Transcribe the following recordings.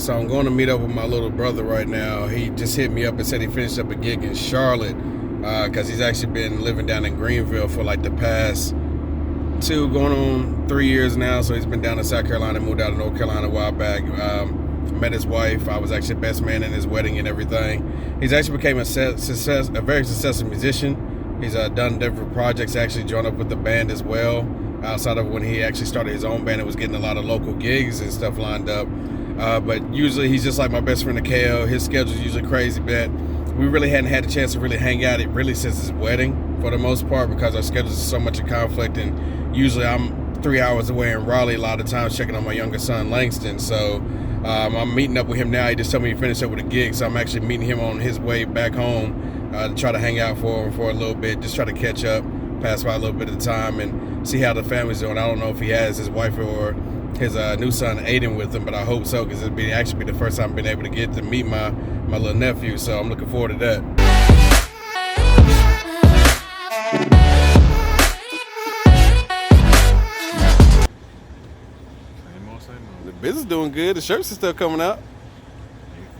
so I'm going to meet up with my little brother right now. He just hit me up and said he finished up a gig in Charlotte because he's actually been living down in Greenville for like the past 2 going on 3 years now. So he's been down in South Carolina, moved out of North Carolina a while back. Met his wife. I was actually best man in his wedding and everything. He's actually became a very successful musician. He's done different projects, actually joined up with the band as well. Outside of when he actually started his own band, it was getting a lot of local gigs and stuff lined up. But usually he's just like my best friend, KO. His schedule's usually crazy, but we really hadn't had a chance to really hang out since his wedding for the most part, because our schedules are so much in conflict, and usually I'm 3 hours away in Raleigh a lot of times checking on my younger son, Langston. So I'm meeting up with him now. He just told me he finished up with a gig, so I'm actually meeting him on his way back home to try to hang out for a little bit, just try to catch up, pass by a little bit of time, and see how the family's doing. I don't know if he has his wife or his new son Aiden with him, but I hope so, because it'd actually be the first time I've been able to get to meet my little nephew, so I'm looking forward to that. The business doing good. The shirts are still coming out.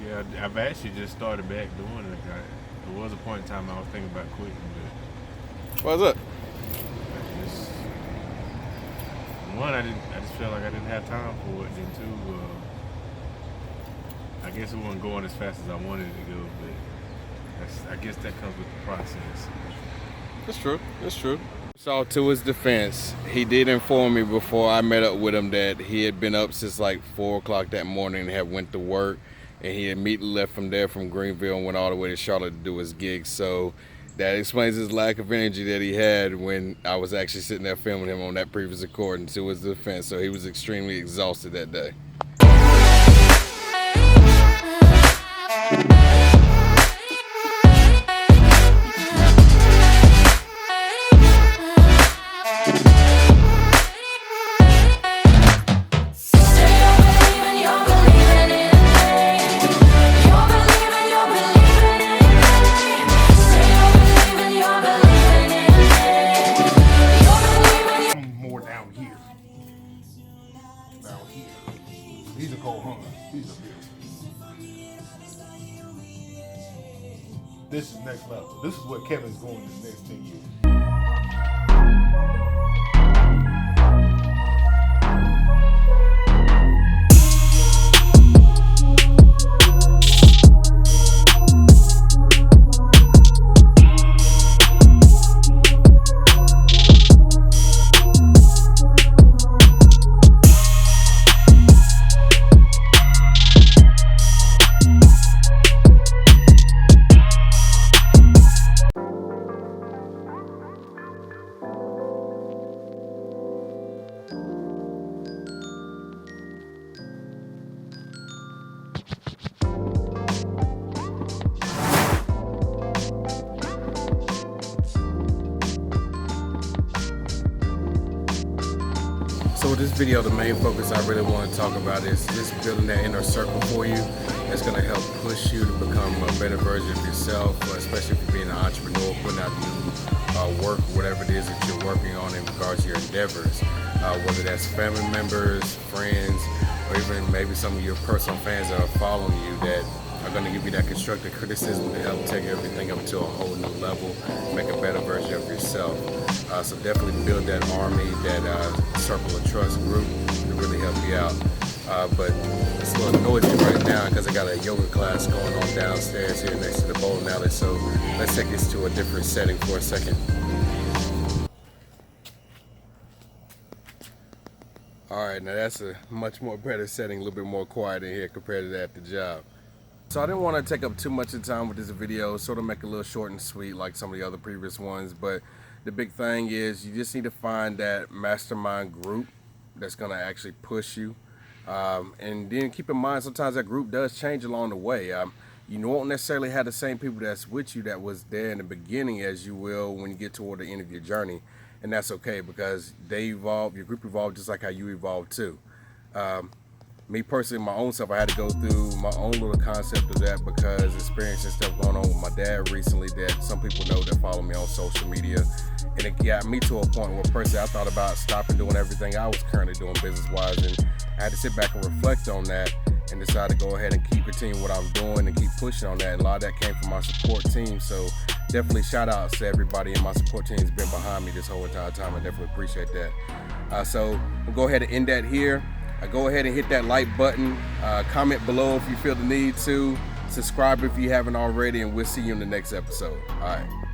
Yeah, I've actually just started back doing it. There was a point in time I was thinking about quitting, but What's up? One, I just felt like I didn't have time for it. Then two, I guess it wasn't going as fast as I wanted it to go. But I guess that comes with the process. That's true. That's true. So to his defense, he did inform me before I met up with him that he had been up since like 4 o'clock that morning and had went to work, and he immediately left from there from Greenville and went all the way to Charlotte to do his gig. So that explains his lack of energy that he had when I was actually sitting there filming him on that previous recording, to his defense. So he was extremely exhausted that day. These are cold hunters. These are beautiful. This is next level. This is where Kevin's going in the next 10 years. So with this video, the main focus I really want to talk about is just building that inner circle for you. That's going to help push you to become a better version of yourself, especially if you're being an entrepreneur, putting out new work, whatever it is that you're working on in regards to your endeavors. Whether that's family members, friends, or even maybe some of your personal fans that are following you that are going to give you that constructive criticism to help take everything up to a whole new level, make a better version of yourself. So definitely build that army, that circle of trust group to really help you out. But it's a little noisy right now because I got a yoga class going on downstairs here next to the bowling alley. So let's take this to a different setting for a second. All right, now that's a much more better setting, a little bit more quiet in here compared to that at the job. So I didn't want to take up too much of the time with this video, sort of make it a little short and sweet like some of the other previous ones, but the big thing is you just need to find that mastermind group that's going to actually push you. And then keep in mind, sometimes that group does change along the way. You won't necessarily have the same people that's with you that was there in the beginning as you will when you get toward the end of your journey. And that's okay, because they evolve, your group evolved just like how you evolved too. Me personally, my own self, I had to go through my own little concept of that because experiencing stuff going on with my dad recently that some people know that follow me on social media. And it got me to a point where personally I thought about stopping doing everything I was currently doing business-wise, and I had to sit back and reflect on that and decided to go ahead and keep continuing what I'm doing and keep pushing on that. And a lot of that came from my support team. So definitely shout out to everybody in my support team has been behind me this whole entire time. I definitely appreciate that. So we'll go ahead and end that here. Go ahead and hit that like button. Comment below if you feel the need to. Subscribe if you haven't already, and we'll see you in the next episode. All right.